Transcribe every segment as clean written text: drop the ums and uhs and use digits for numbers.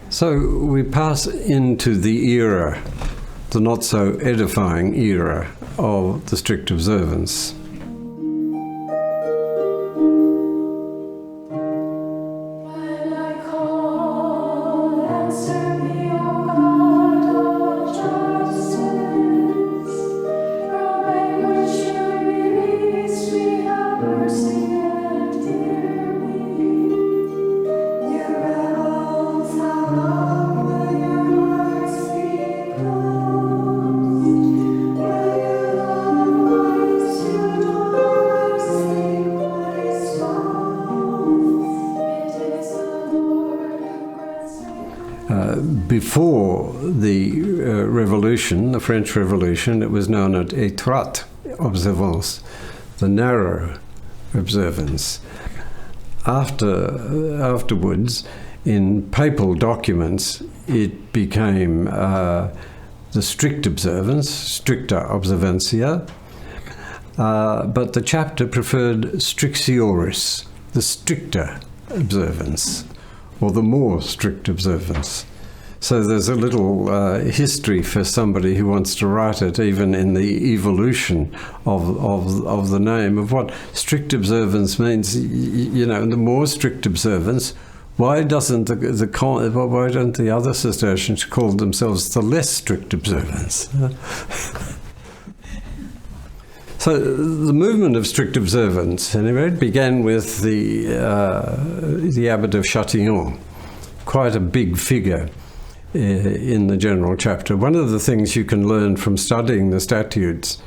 So we pass into the era, the not so edifying era of the strict observance. Before the Revolution, the French Revolution, it was known as étroite observance, the narrow observance. Afterwards, in papal documents, it became the strict observance, stricta observantia, but the chapter preferred strictioris, the stricter observance, or the more strict observance. So there's a little history for somebody who wants to write it, even in the evolution of the name, of what strict observance means. You know, the more strict observance. Why don't the other Cistercians call themselves the less strict observance? So the movement of strict observance, anyway, began with the abbot of Châtillon, quite a big figure in the general chapter. One of the things you can learn from studying the statutes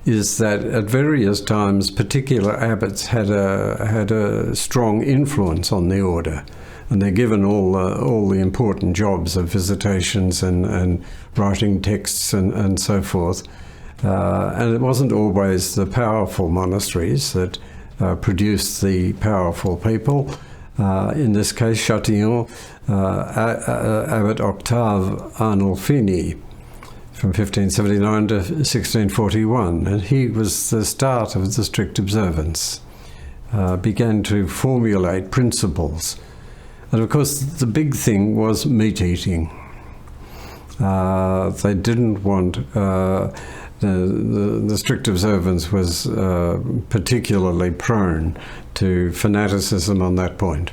is that at various times particular abbots had a strong influence on the order, and they're given all the important jobs of visitations and writing texts and so forth. And it wasn't always the powerful monasteries that produced the powerful people. In this case, Châtillon, Abbot Octave Arnulfini, from 1579 to 1641, and he was the start of the strict observance, began to formulate principles. And of course, the big thing was meat eating. They didn't want... The strict observance was particularly prone to fanaticism on that point.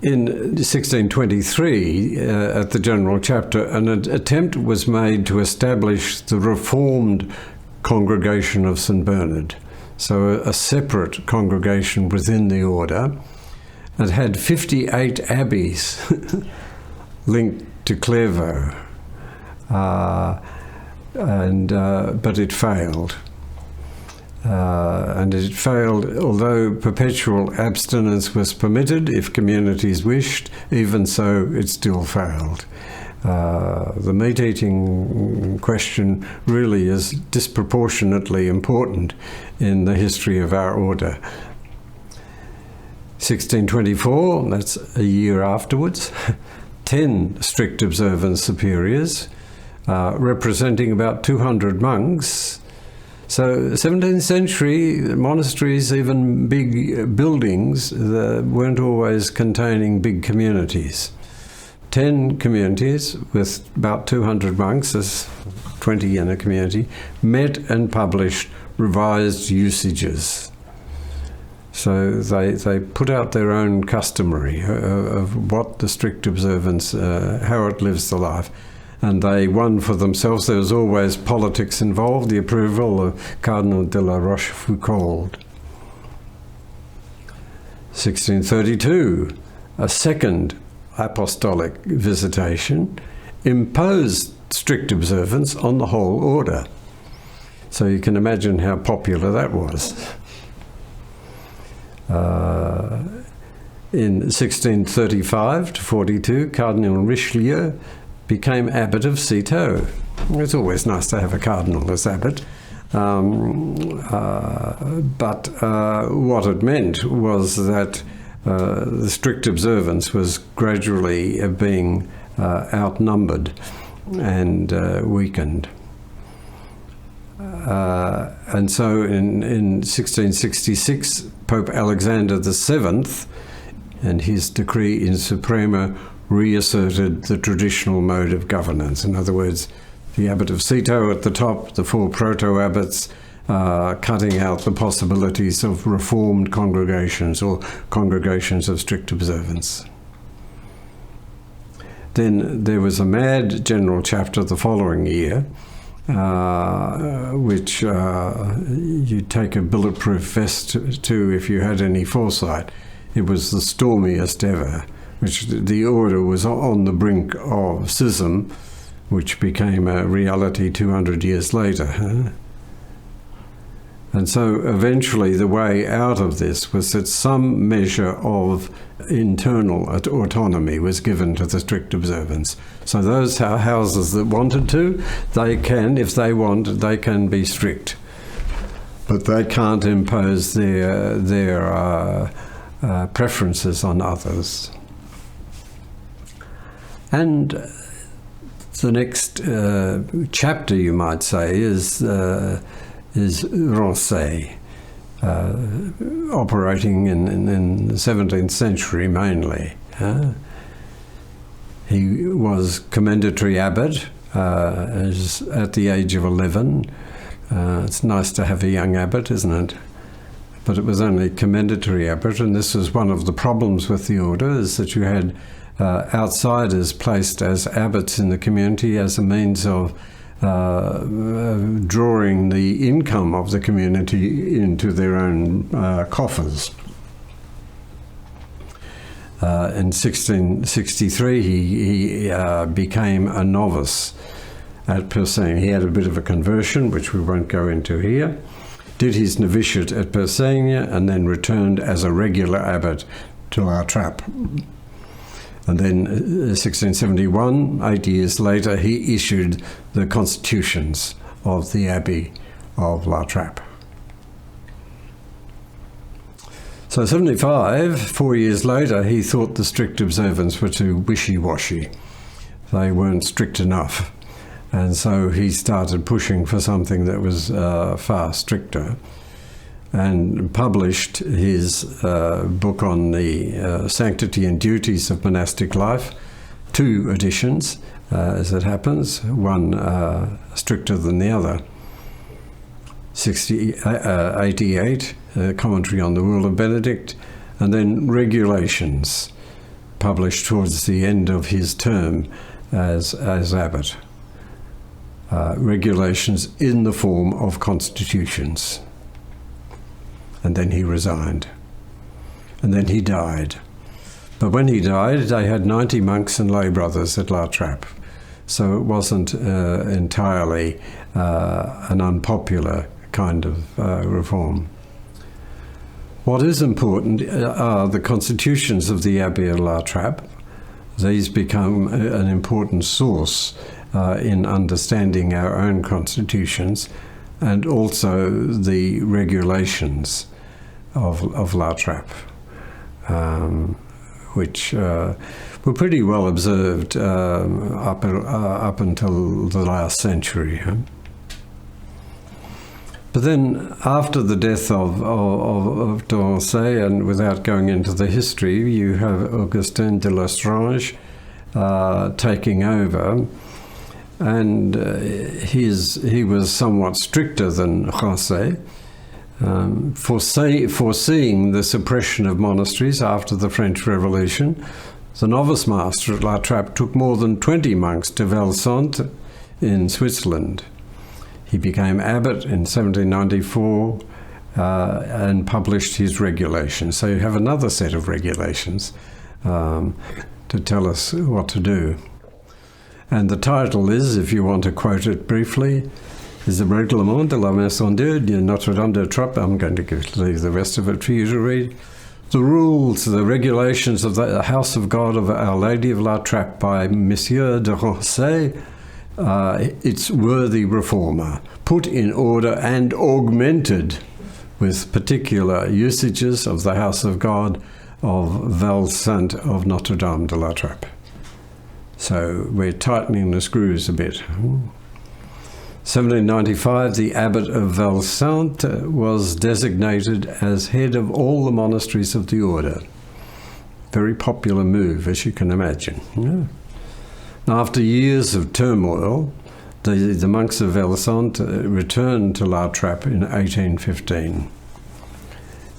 In 1623, at the General Chapter, an attempt was made to establish the Reformed Congregation of St. Bernard, so a separate congregation within the order. It had 58 abbeys linked to Clairvaux. But it failed. And it failed, although perpetual abstinence was permitted if communities wished, even so it still failed. The meat-eating question really is disproportionately important in the history of our order. 1624, that's a year afterwards, 10 strict observance superiors, representing about 200 monks. So 17th century monasteries, even big buildings, weren't always containing big communities. 10 communities with about 200 monks, as 20 in a community, met and published revised usages. So they put out their own customary of what the strict observance, how it lives the life. And they won for themselves. There was always politics involved, the approval of Cardinal de la Rochefoucauld. 1632, a second apostolic visitation imposed strict observance on the whole order. So you can imagine how popular that was. In 1635 to 42, Cardinal Richelieu became abbot of Citeaux. It's always nice to have a cardinal as abbot. But what it meant was that the strict observance was gradually being outnumbered and weakened. And so in 1666, Pope Alexander VII and his decree in Suprema reasserted the traditional mode of governance. In other words, the abbot of Cito at the top, the 4 proto-abbots, cutting out the possibilities of reformed congregations or congregations of strict observance. Then there was a mad general chapter the following year, which you'd take a bulletproof vest to if you had any foresight. It was the stormiest ever, which the order was on the brink of schism, which became a reality 200 years later. And so eventually the way out of this was that some measure of internal autonomy was given to the strict observance. So those houses that wanted to, they can, if they want, they can be strict. But they can't impose their preferences on others. And the next chapter, you might say, is Rancé, operating in the 17th century mainly. He was commendatory abbot at the age of 11. It's nice to have a young abbot, isn't it? But it was only commendatory abbot, and this was one of the problems with the order, is that you had outsiders placed as abbots in the community as a means of drawing the income of the community into their own coffers. In 1663 he became a novice at Persagne. He had a bit of a conversion, which we won't go into here, did his novitiate at Persagne, and then returned as a regular abbot to La Trappe. And then 1671, 8 years later, he issued the constitutions of the Abbey of La Trappe. So 75, 4 years later, he thought the strict observance were too wishy-washy. They weren't strict enough. And so he started pushing for something that was far stricter, and published his book on the sanctity and duties of monastic life, 2 editions, as it happens, one stricter than the other. 88, commentary on the Rule of Benedict, and then Regulations, published towards the end of his term as abbot. Regulations in the form of constitutions. And then he resigned. And then he died. But when he died, they had 90 monks and lay brothers at La Trappe. So it wasn't entirely an unpopular kind of reform. What is important are the constitutions of the Abbey of La Trappe. These become an important source in understanding our own constitutions, and also the regulations of La Trappe, which were pretty well observed up until the last century. But then, after the death of Rancé, and without going into the history, you have Augustin de Lestrange taking over. And he was somewhat stricter than Rancé, foreseeing the suppression of monasteries after the French Revolution. The novice master at La Trappe took more than 20 monks to Valsante in Switzerland. He became abbot in 1794 and published his regulations. So you have another set of regulations to tell us what to do. And the title is, if you want to quote it briefly, is the Règlement de la Maison de Notre-Dame de Trappe. I'm going to leave the rest of it for you to read. The rules, the regulations of the House of God of Our Lady of La Trappe by Monsieur de Rancé, its worthy reformer, put in order and augmented with particular usages of the House of God of Valsante of Notre-Dame de la Trappe. So we're tightening the screws a bit. 1795, the abbot of Valsante was designated as head of all the monasteries of the order. Very popular move, as you can imagine. Yeah. After years of turmoil, the monks of Ellesant returned to La Trappe in 1815.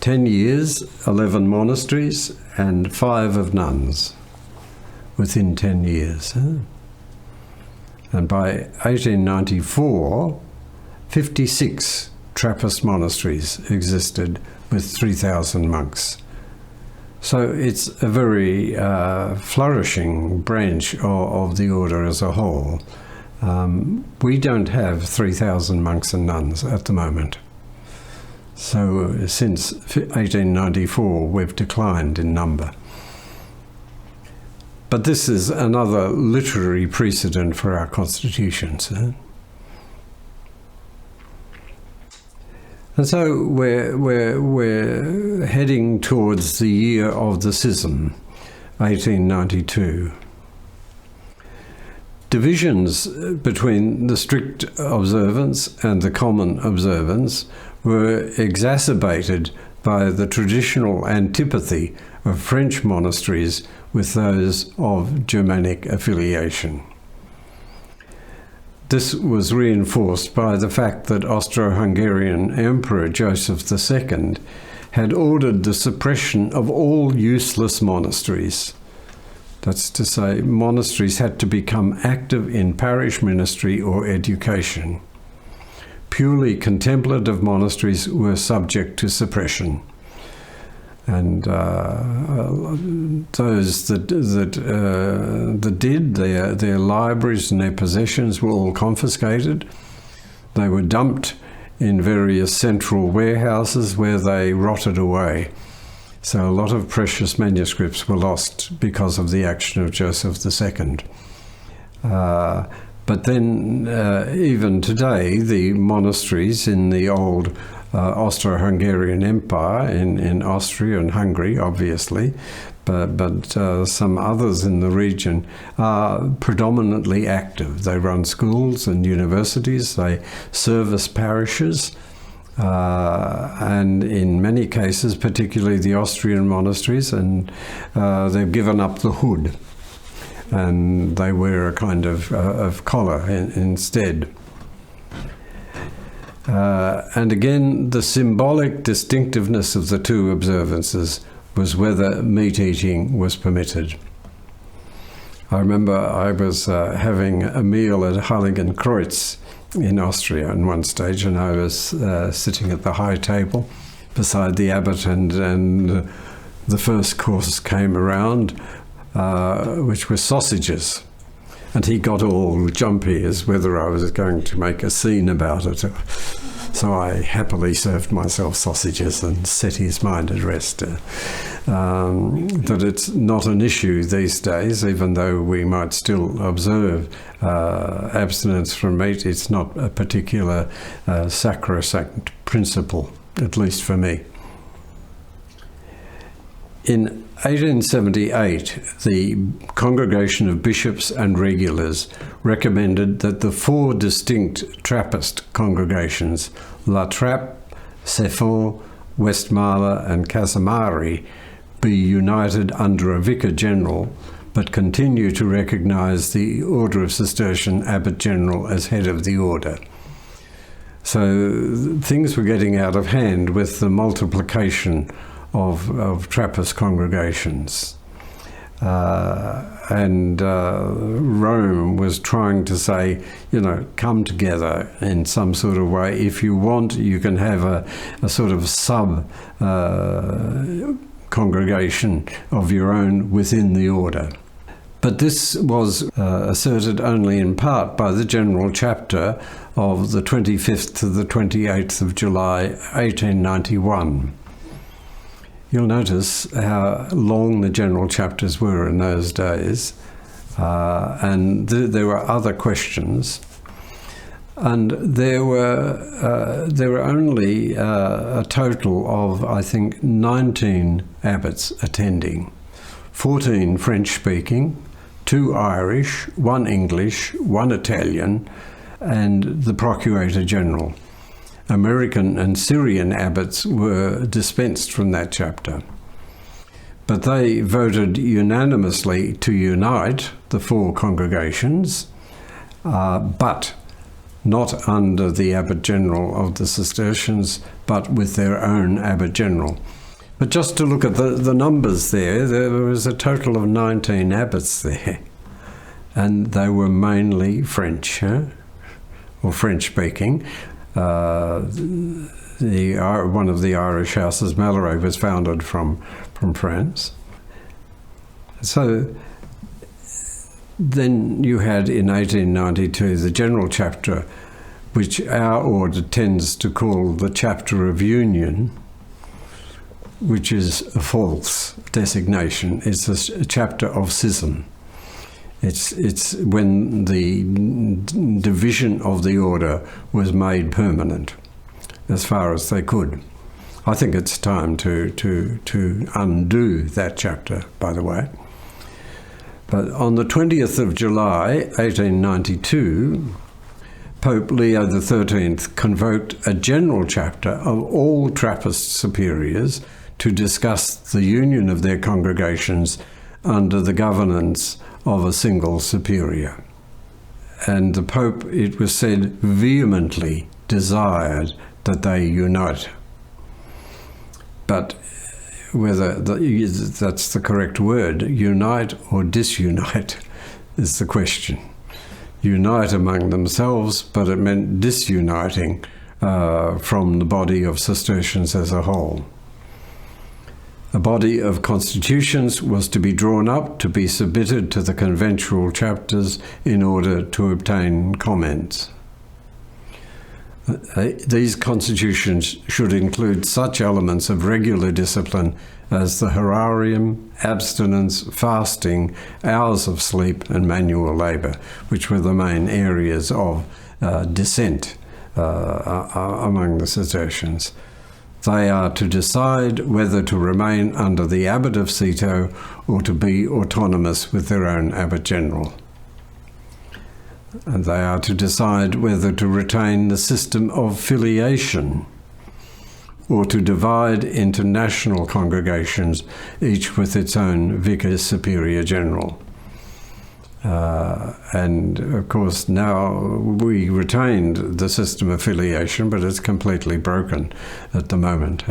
10 years, 11 monasteries, and 5 of nuns within 10 years. And by 1894, 56 Trappist monasteries existed with 3,000 monks. So it's a very flourishing branch of the order as a whole. We don't have 3,000 monks and nuns at the moment. So since 1894, we've declined in number. But this is another literary precedent for our constitutions. And so we're heading towards the year of the schism, 1892. Divisions between the strict observance and the common observance were exacerbated by the traditional antipathy of French monasteries with those of Germanic affiliation. This was reinforced by the fact that Austro-Hungarian Emperor Joseph II had ordered the suppression of all useless monasteries. That's to say, monasteries had to become active in parish ministry or education. Purely contemplative monasteries were subject to suppression. And those that did, their libraries and their possessions were all confiscated. They were dumped in various central warehouses where they rotted away. So a lot of precious manuscripts were lost because of the action of Joseph II. But then, even today, the monasteries in the old Austro-Hungarian Empire, in Austria and Hungary, obviously, but some others in the region are predominantly active. They run schools and universities, they service parishes, and in many cases, particularly the Austrian monasteries, and they've given up the hood, and they wear a kind of collar instead. And again, the symbolic distinctiveness of the two observances was whether meat eating was permitted. I remember I was having a meal at Heiligenkreuz in Austria at one stage, and I was sitting at the high table beside the abbot, and the first course came around, which was sausages. And he got all jumpy as whether I was going to make a scene about it. So I happily served myself sausages and set his mind at rest. That it's not an issue these days, even though we might still observe abstinence from meat. It's not a particular sacrosanct principle, at least for me. In 1878, the Congregation of Bishops and Regulars recommended that the 4 distinct Trappist congregations, La Trappe, Ceffonds, Westmaler and Casamari, be united under a Vicar General, but continue to recognise the Order of Cistercian Abbot General as head of the order. So things were getting out of hand with the multiplication of Trappist congregations. And Rome was trying to say, come together in some sort of way. If you want, you can have a sort of sub-congregation of your own within the order. But this was asserted only in part by the General Chapter of the 25th to the 28th of July, 1891. You'll notice how long the general chapters were in those days, and there were other questions, and there were only a total of, I think, 19 abbots attending, 14 French-speaking, 2 Irish, 1 English, 1 Italian, and the Procurator General. American and Syrian abbots were dispensed from that chapter. but they voted unanimously to unite the 4 congregations, but not under the Abbot General of the Cistercians, but with their own Abbot General. But just to look at the numbers there was a total of 19 abbots there, and they were mainly French, or French-speaking. One of the Irish houses, Mallory, was founded from France. So then you had in 1892 the general chapter, which our order tends to call the chapter of union, which is a false designation. It's a chapter of schism. It's when the division of the order was made permanent, as far as they could. I think it's time to undo that chapter, by the way. But on the 20th of July, 1892, Pope Leo XIII convoked a general chapter of all Trappist superiors to discuss the union of their congregations under the governance of a single superior. And the Pope, it was said, vehemently desired that they unite. But whether that's the correct word, unite or disunite, is the question. Unite among themselves, but it meant disuniting from the body of Cistercians as a whole. A body of constitutions was to be drawn up to be submitted to the conventual chapters in order to obtain comments. These constitutions should include such elements of regular discipline as the horarium, abstinence, fasting, hours of sleep, and manual labour, which were the main areas of dissent among the Cistercians. They are to decide whether to remain under the Abbot of Cito or to be autonomous with their own Abbot General. And they are to decide whether to retain the system of filiation or to divide into national congregations, each with its own Vicar Superior General. And of course now we retained the system of filiation, but it's completely broken at the moment.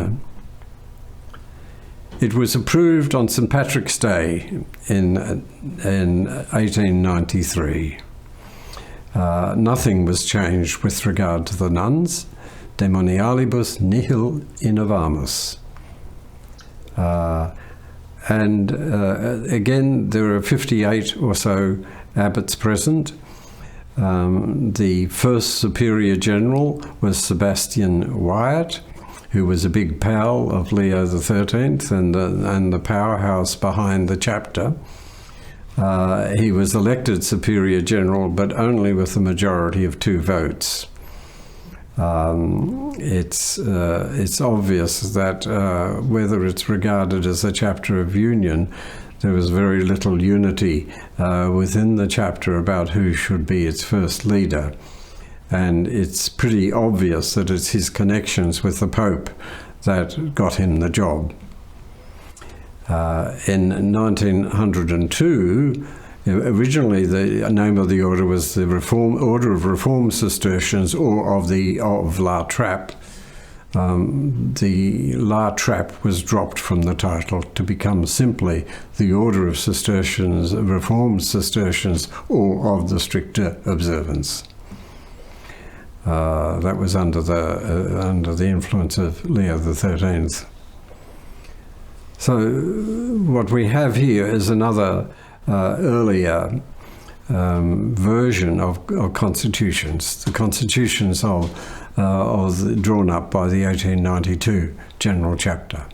It was approved on St. Patrick's Day in 1893. Nothing was changed with regard to the nuns. Demonialibus nihil innovamus. And again, there are 58 or so abbots present. The first Superior General was Sebastian Wyatt, who was a big pal of Leo XIII and the powerhouse behind the chapter. He was elected Superior General, but only with a majority of 2 votes. It's obvious that whether it's regarded as a chapter of union, there was very little unity within the chapter about who should be its first leader. And it's pretty obvious that it's his connections with the Pope that got him the job. In 1902, originally the name of the order was the Order of Reformed Cistercians, or of La Trappe. The La Trappe was dropped from the title to become simply the Order of Cistercians, Reformed Cistercians, or of the stricter observance. That was under the influence of Leo XIII. So what we have here is another earlier version of constitutions, the constitutions drawn up by the 1892 General Chapter.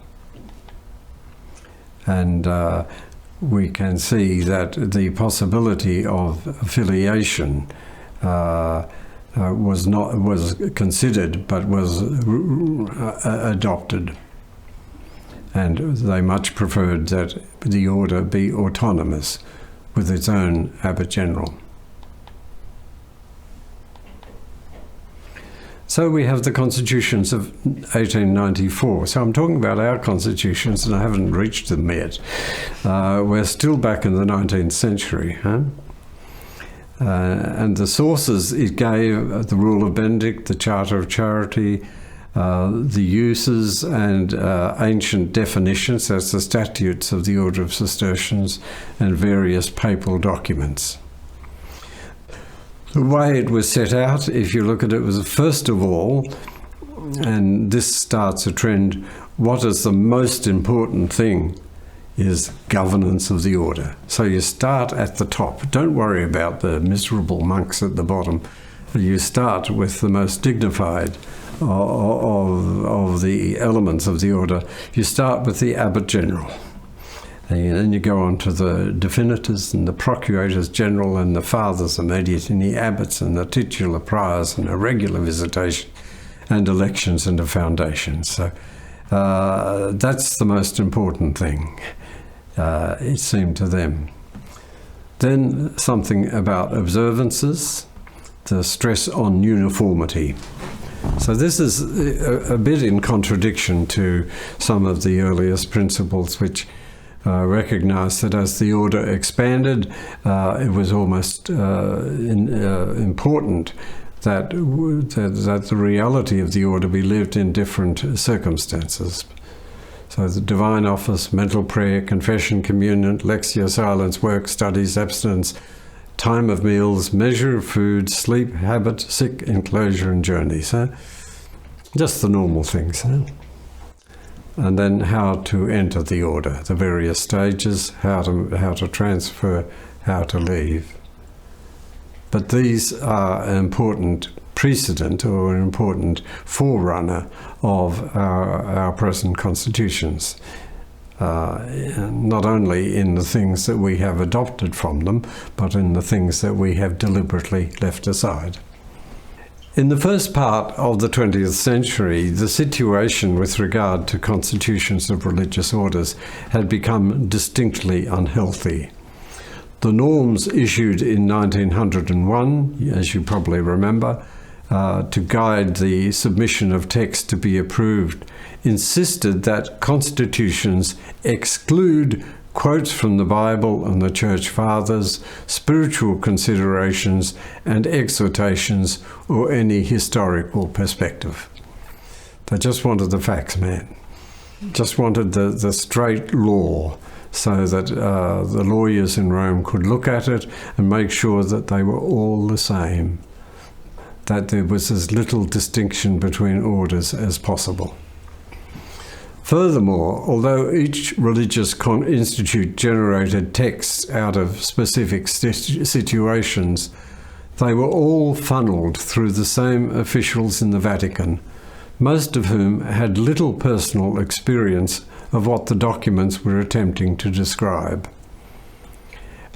And we can see that the possibility of affiliation was considered, but was adopted. And they much preferred that the order be autonomous with its own Abbot General. So we have the constitutions of 1894. So I'm talking about our constitutions, and I haven't reached them yet. We're still back in the 19th century. And the sources it gave, the Rule of Benedict, the Charter of Charity, the uses and ancient definitions, that's the statutes of the Order of Cistercians, and various papal documents. The way it was set out, if you look at it, was first of all, and this starts a trend, what is the most important thing is governance of the order. So you start at the top. Don't worry about the miserable monks at the bottom. You start with the most dignified of the elements of the order. You start with the Abbot General. And then you go on to the Definitors and the Procurators General and the Fathers Immediate and the Abbots and the titular priors and a regular visitation and elections and the foundations. So that's the most important thing, it seemed to them. Then something about observances, the stress on uniformity. So this is a bit in contradiction to some of the earliest principles which recognised that as the order expanded, it was almost important that the reality of the order be lived in different circumstances. So the divine office, mental prayer, confession, communion, lectio, silence, work, studies, abstinence, time of meals, measure of food, sleep, habit, sick, enclosure, and journeys. Just the normal things. And then how to enter the order, the various stages, how to transfer, how to leave. But these are an important precedent or an important forerunner of our present constitutions, not only in the things that we have adopted from them, but in the things that we have deliberately left aside. In the first part of the 20th century, the situation with regard to constitutions of religious orders had become distinctly unhealthy. The norms issued in 1901, as you probably remember, to guide the submission of text to be approved, insisted that constitutions exclude quotes from the Bible and the Church Fathers, spiritual considerations, and exhortations, or any historical perspective. They just wanted the facts, man. Just wanted the straight law, so that the lawyers in Rome could look at it and make sure that they were all the same, that there was as little distinction between orders as possible. Furthermore, although each religious institute generated texts out of specific situations, they were all funneled through the same officials in the Vatican, most of whom had little personal experience of what the documents were attempting to describe.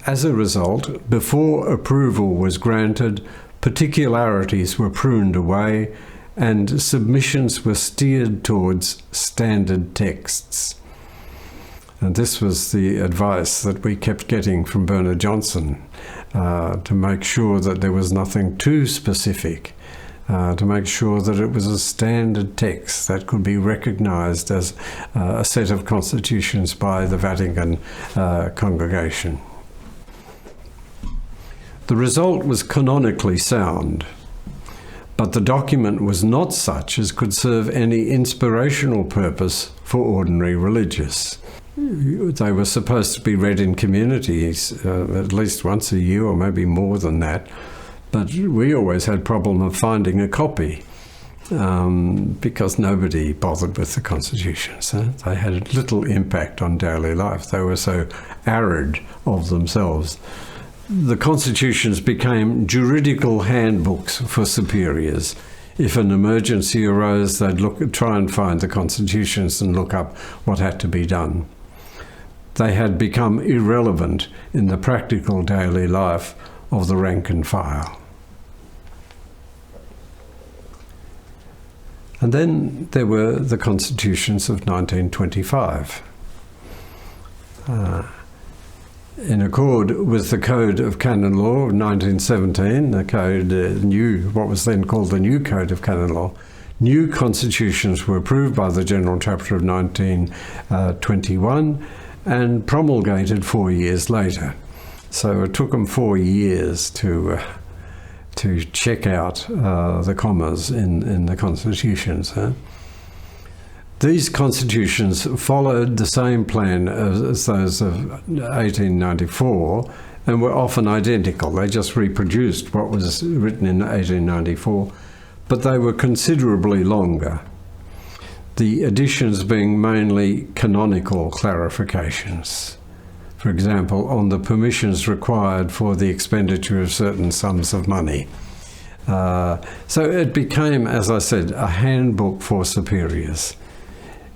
As a result, before approval was granted, particularities were pruned away and submissions were steered towards standard texts. And this was the advice that we kept getting from Bernard Johnson, to make sure that there was nothing too specific, to make sure that it was a standard text that could be recognized as a set of constitutions by the Vatican congregation. The result was canonically sound, but the document was not such as could serve any inspirational purpose for ordinary religious. They were supposed to be read in communities at least once a year or maybe more than that, but we always had a problem of finding a copy because nobody bothered with the constitutions. They had little impact on daily life. They were so arid of themselves. The constitutions became juridical handbooks for superiors. If an emergency arose, they'd try and find the constitutions and look up what had to be done. They had become irrelevant in the practical daily life of the rank and file. And then there were the constitutions of 1925. in accord with the Code of Canon Law of 1917, the code what was then called the New Code of Canon Law, new constitutions were approved by the General Chapter of 1921 and promulgated 4 years later. So it took them 4 years to check out the commas in the constitutions. These constitutions followed the same plan as those of 1894 and were often identical. They just reproduced what was written in 1894, but they were considerably longer, the additions being mainly canonical clarifications. For example, on the permissions required for the expenditure of certain sums of money. So it became, as I said, a handbook for superiors.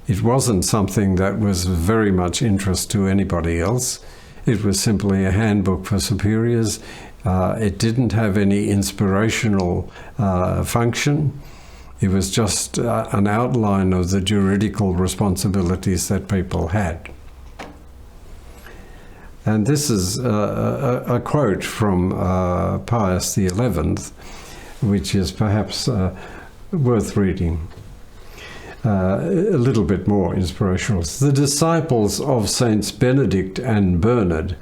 It wasn't something that was of very much interest to anybody else. It was simply a handbook for superiors. It didn't have any inspirational function. It was just an outline of the juridical responsibilities that people had. And this is a quote from Pius XI, which is perhaps worth reading. A little bit more inspirational. The disciples of Saints Benedict and Bernard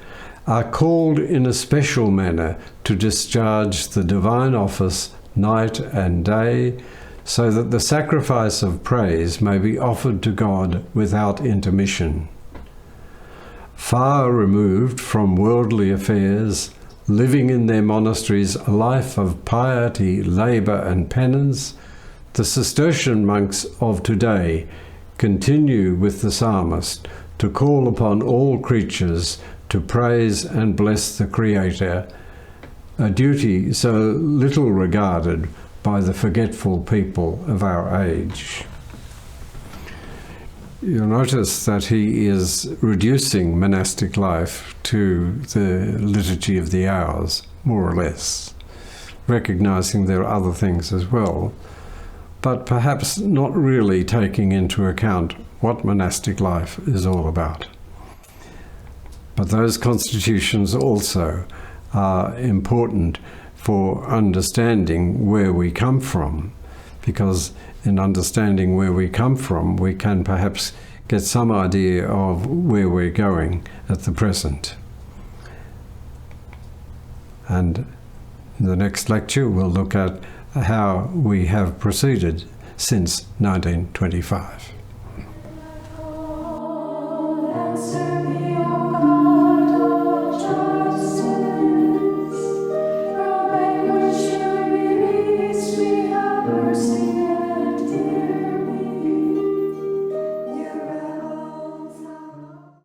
are called in a special manner to discharge the divine office night and day, so that the sacrifice of praise may be offered to God without intermission. Far removed from worldly affairs, living in their monasteries a life of piety, labour and penance, the Cistercian monks of today continue with the psalmist to call upon all creatures to praise and bless the Creator, a duty so little regarded by the forgetful people of our age. You'll notice that he is reducing monastic life to the liturgy of the hours, more or less, recognizing there are other things as well, but perhaps not really taking into account what monastic life is all about. But those constitutions also are important for understanding where we come from, because in understanding where we come from, we can perhaps get some idea of where we're going at the present. And in the next lecture, we'll look at how we have proceeded since 1925.